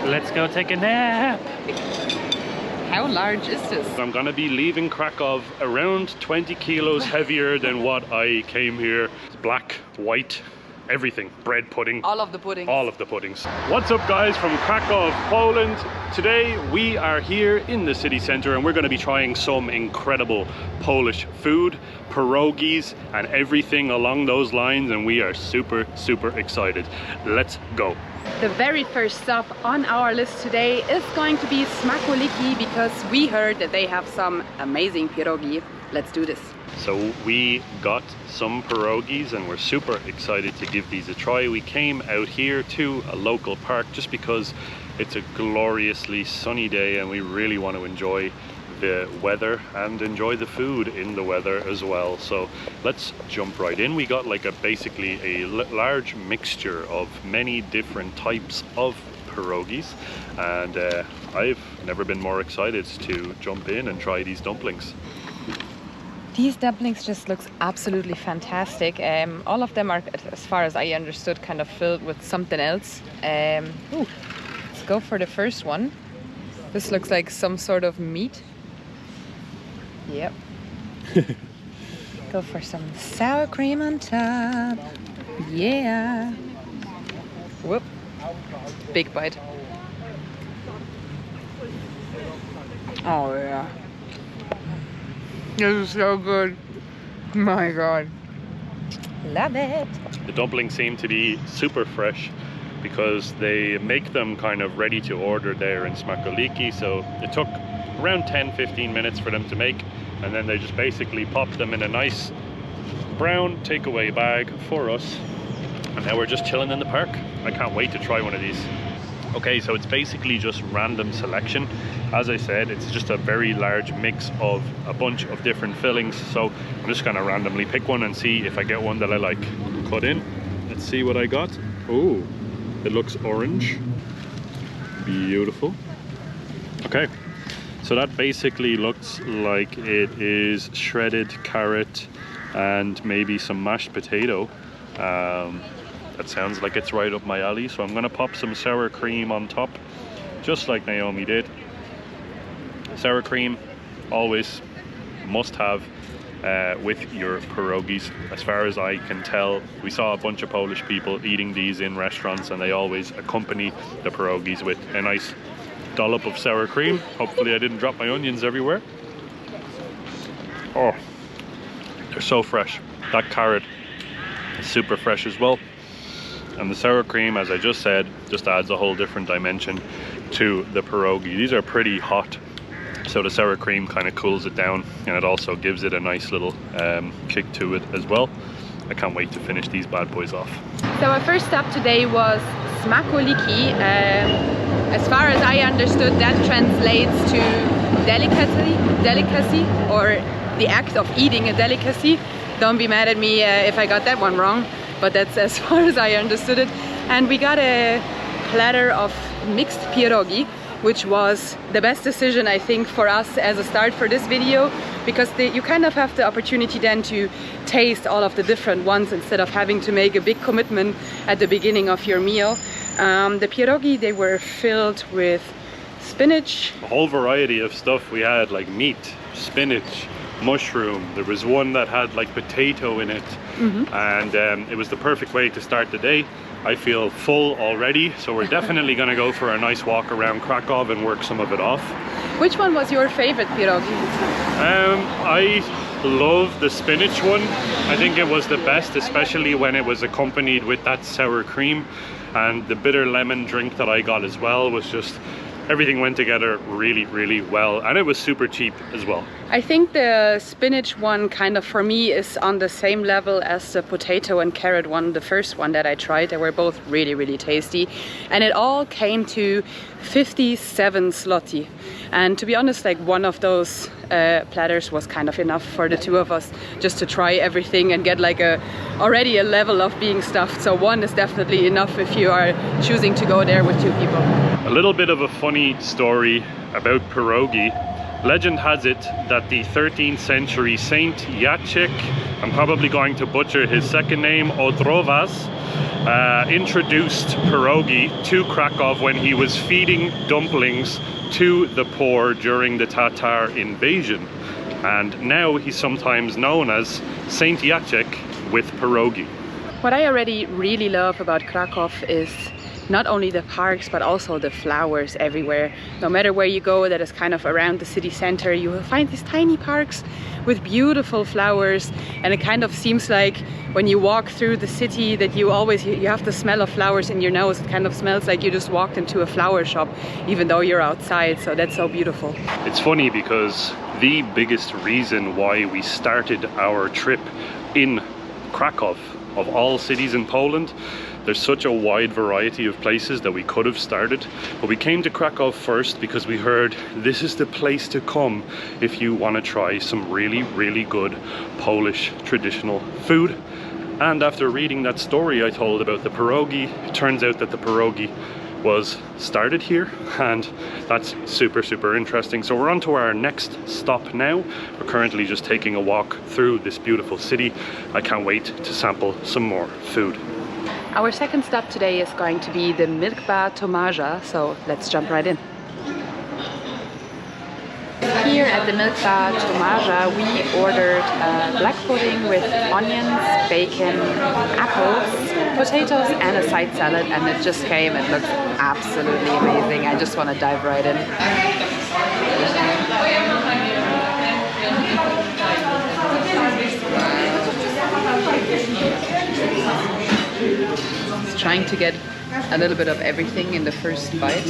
Let's go take a nap. How large is this? I'm gonna be leaving Krakow around 20 kilos heavier than what I came here. It's black, white, everything. Bread pudding. All of the puddings. All of the puddings. What's up guys from Krakow, Poland? Today we are here in the city center and we're going to be trying some incredible Polish food, pierogies and everything along those lines, and we are super excited. Let's go. The very first stop on our list today is going to be Szakoli because we heard that they have some amazing pierogi. Let's do this. So we got some pierogies and we're super excited to give these a try. We came out here to a local park just because it's a gloriously sunny day and we really want to enjoy the weather and enjoy the food in the weather as well. So let's jump right in. We got like basically a large mixture of many different types of pierogies, and I've never been more excited to jump in and try these dumplings. These dumplings just looks absolutely fantastic. All of them are, as far as I understood, kind of filled with something else. Let's go for the first one. This looks like some sort of meat. Yep. Go for some sour cream on top. Yeah. Whoop. Big bite. Oh yeah. This is so good. My God. Love it. The dumplings seem to be super fresh because they make them kind of ready to order there in Szakoli. So it took around 10-15 minutes for them to make, and then they just basically pop them in a nice brown takeaway bag for us. And now we're just chilling in the park. I can't wait to try one of these. Okay, so it's basically just random selection. As I said, it's just a very large mix of a bunch of different fillings. So I'm just gonna randomly pick one and see if I get one that I like. Cut in. Let's see what I got. Oh, it looks orange. Beautiful. Okay, so that basically looks like it is shredded carrot and maybe some mashed potato. That sounds like it's right up my alley, so I'm gonna pop some sour cream on top, just like Naomi did. Sour cream, always must have with your pierogies. As far as I can tell, we saw a bunch of Polish people eating these in restaurants and they always accompany the pierogies with a nice dollop of sour cream. Hopefully I didn't drop my onions everywhere. Oh, they're so fresh. That carrot is super fresh as well. And the sour cream, as I just said, just adds a whole different dimension to the pierogi. These are pretty hot, so the sour cream kind of cools it down, and it also gives it a nice little kick to it as well. I can't wait to finish these bad boys off. So our first stop today was Szakoli. As far as I understood, that translates to delicacy, or the act of eating a delicacy. Don't be mad at me if I got that one wrong, but that's as far as I understood it. And we got a platter of mixed pierogi, which was the best decision, I think, for us as a start for this video, because you kind of have the opportunity then to taste all of the different ones instead of having to make a big commitment at the beginning of your meal. The pierogi, they were filled with spinach. A whole variety of stuff. We had like meat, spinach, mushroom. There was one that had like potato in it. And it was the perfect way to start the day. I feel full already, so we're definitely gonna go for a nice walk around Krakow and work some of it off. Which one was your favorite pierogi? I love the spinach one. I think it was the best, especially when it was accompanied with that sour cream, and the bitter lemon drink that I got as well was just, everything went together really well, and it was super cheap as well. I think the spinach one kind of for me is on the same level as the potato and carrot one, the first one that I tried. They were both really tasty, and it all came to 57 zloty. And to be honest, like one of those platters was kind of enough for the two of us just to try everything and get like already a level of being stuffed. So one is definitely enough if you are choosing to go there with two people. A little bit of a funny story about pierogi. Legend has it that the 13th century Saint Jacek, I'm probably going to butcher his second name, Odrovas, introduced pierogi to Kraków when he was feeding dumplings to the poor during the Tatar invasion. And now he's sometimes known as Saint Jacek with pierogi. What I already really love about Kraków is not only the parks but also the flowers everywhere. No matter where you go that is kind of around the city center, you will find these tiny parks with beautiful flowers, and it kind of seems like when you walk through the city that you have the smell of flowers in your nose. It kind of smells like you just walked into a flower shop even though you're outside, so that's so beautiful. It's funny because the biggest reason why we started our trip in Kraków, of all cities in Poland, there's such a wide variety of places that we could have started, but we came to Kraków first because we heard this is the place to come if you want to try some really good Polish traditional food. And after reading that story I told about the pierogi, it turns out that the pierogi was started here, and that's super interesting. So we're on to our next stop now. We're currently just taking a walk through this beautiful city. I can't wait to sample some more food. Our second stop today is going to be the Milk Bar Tomaja, so let's jump right in. Here at the Milk Bar Tomaja we ordered black pudding with onions, bacon, apples, potatoes and a side salad, and it just came. It looks absolutely amazing. I just want to dive right in. Just trying to get a little bit of everything in the first bite.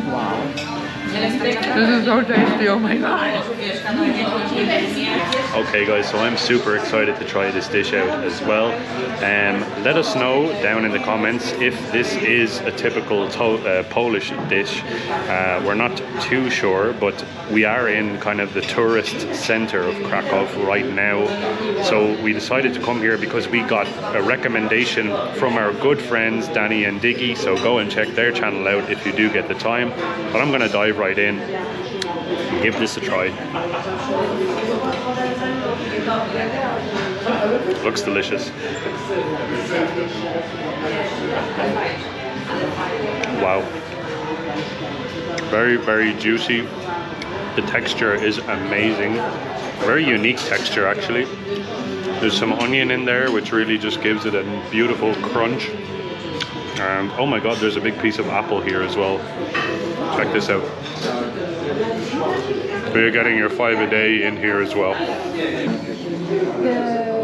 Wow. This is so tasty, oh my god. Okay guys, so I'm super excited to try this dish out as well. Let us know down in the comments if this is a typical Polish dish. We're not too sure, but we are in kind of the tourist center of Kraków right now. So we decided to come here because we got a recommendation from our good friends Danny and Diggy, so go and check their channel out if you do get the time. But I'm gonna dive right in and give this a try. Looks delicious. Wow. Very juicy. The texture is amazing. Very unique texture actually. There's some onion in there which really just gives it a beautiful crunch. And oh my god, there's a big piece of apple here as well. Check this out. So you're getting your 5 a day in here as well.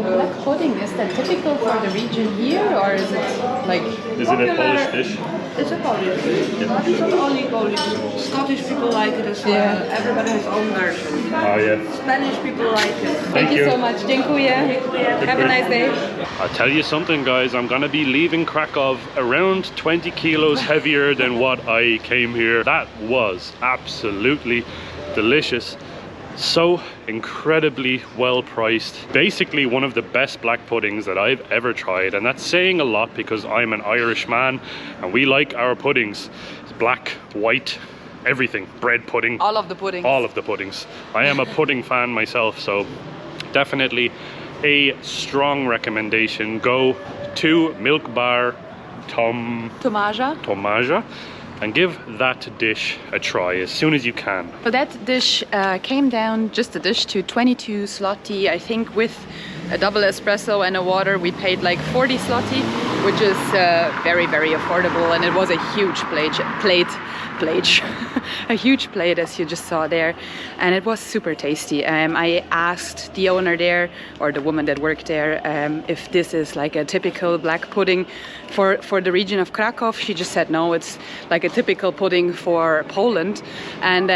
The black pudding, is that typical for the region here, or is it like... Is it a Polish dish? It's a Polish dish, but it's not only Polish. Scottish people like it as well. Yeah. Everybody has own version. Oh yeah. Spanish people like it. Thank you so much. Dziękuję. Have a nice day. I'll tell you something guys, I'm gonna be leaving Kraków around 20 kilos heavier than what I came here. That was absolutely delicious. So incredibly well priced. Basically one of the best black puddings that I've ever tried, and that's saying a lot because I'm an Irish man and we like our puddings. It's black, white, everything. Bread pudding. All of the puddings. All of the puddings. I am a pudding fan myself, so definitely a strong recommendation. Go to Milk Bar Tomaja and give that dish a try as soon as you can. So that dish came down, just a dish, to 22 zloty. I think with a double espresso and a water we paid like 40 zloty, which is very affordable, and it was a huge plate a huge plate, as you just saw there, and it was super tasty. I asked the owner there, or the woman that worked there, if this is like a typical black pudding for the region of Kraków. She just said no, it's like a typical pudding for Poland. And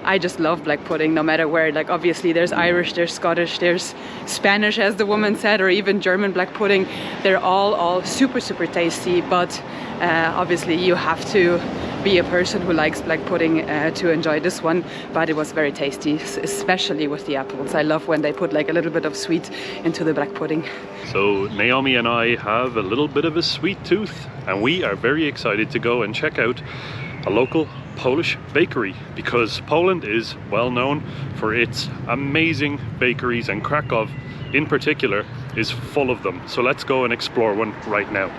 I just love black pudding no matter where. Like obviously there's Irish, there's Scottish, there's Spanish, as the woman said, or even German black pudding. They're all super tasty, but obviously you have to be a person who likes black pudding to enjoy this one, but it was very tasty, especially with the apples. I love when they put like a little bit of sweet into the black pudding. So Naomi and I have a little bit of a sweet tooth, and we are very excited to go and check out a local Polish bakery, because Poland is well known for its amazing bakeries, and Kraków in particular is full of them. So let's go and explore one right now.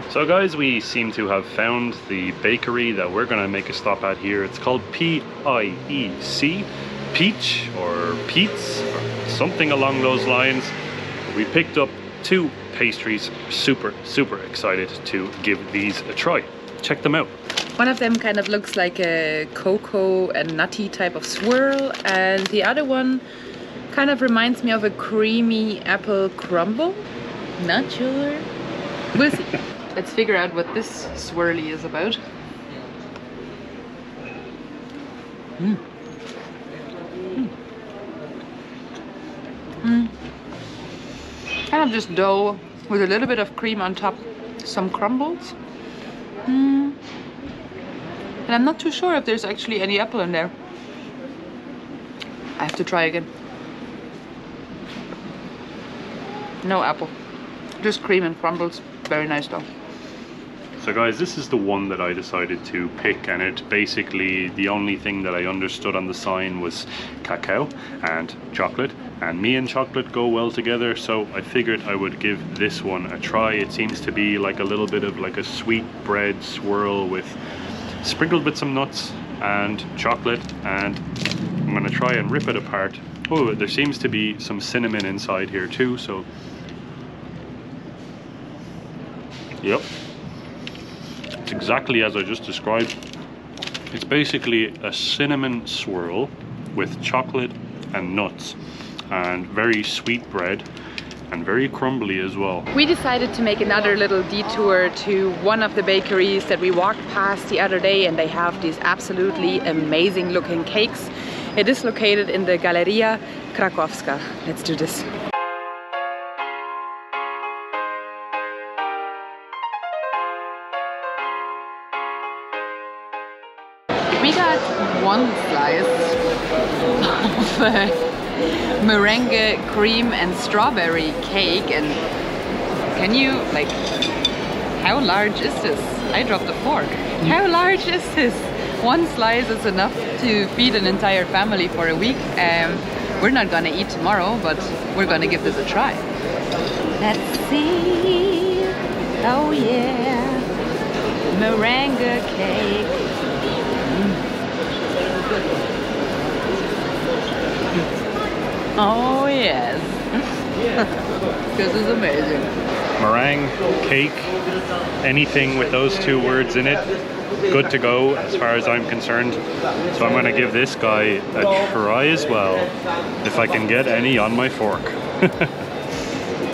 So guys, we seem to have found the bakery that we're gonna make a stop at here. It's called P-I-E-C, Peach or Peats, or something along those lines. We picked up 2 pastries. Super excited to give these a try. Check them out. One of them kind of looks like a cocoa and nutty type of swirl, and the other one kind of reminds me of a creamy apple crumble. Not sure. We'll see. Let's figure out what this swirly is about. Kind of just dough with a little bit of cream on top, some crumbles. And I'm not too sure if there's actually any apple in there. I have to try again. No apple, just cream and crumbles. Very nice though. So guys, this is the one that I decided to pick, and it basically, the only thing that I understood on the sign was cacao and chocolate, and me and chocolate go well together, so I figured I would give this one a try. It seems to be like a little bit of like a sweet bread swirl with sprinkled with some nuts and chocolate, and I'm gonna try and rip it apart. Oh, there seems to be some cinnamon inside here too, so yep, it's exactly as I just described. It's basically a cinnamon swirl with chocolate and nuts, and very sweet bread, and very crumbly as well. We decided to make another little detour to one of the bakeries that we walked past the other day, and they have these absolutely amazing looking cakes. It is located in the Galeria Krakowska. Let's do this. We got one slice of meringue, cream and strawberry cake, and can you, like, how large is this? I dropped the fork. How large is this? One slice is enough to feed an entire family for a week. We're not gonna eat tomorrow, but we're gonna give this a try. Let's see. Oh yeah, meringue cake. Oh yes, this is amazing. Meringue, cake, anything with those 2 words in it, good to go as far as I'm concerned. So I'm going to give this guy a try as well, if I can get any on my fork.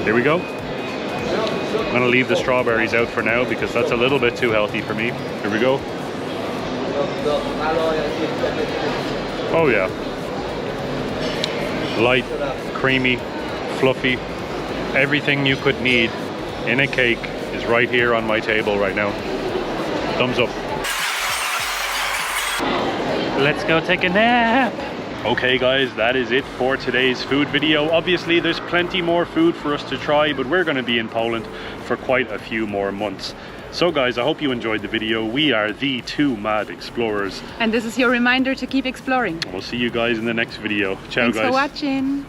Here we go. I'm going to leave the strawberries out for now because that's a little bit too healthy for me. Here we go. Oh yeah. Light, creamy, fluffy, everything you could need in a cake is right here on my table right now. Thumbs up. Let's go take a nap. Okay guys, that is it for today's food video. Obviously there's plenty more food for us to try, but we're going to be in Poland for quite a few more months. So guys, I hope you enjoyed the video. We are the 2 Mad Explorers. And this is your reminder to keep exploring. We'll see you guys in the next video. Ciao guys. Thanks for watching.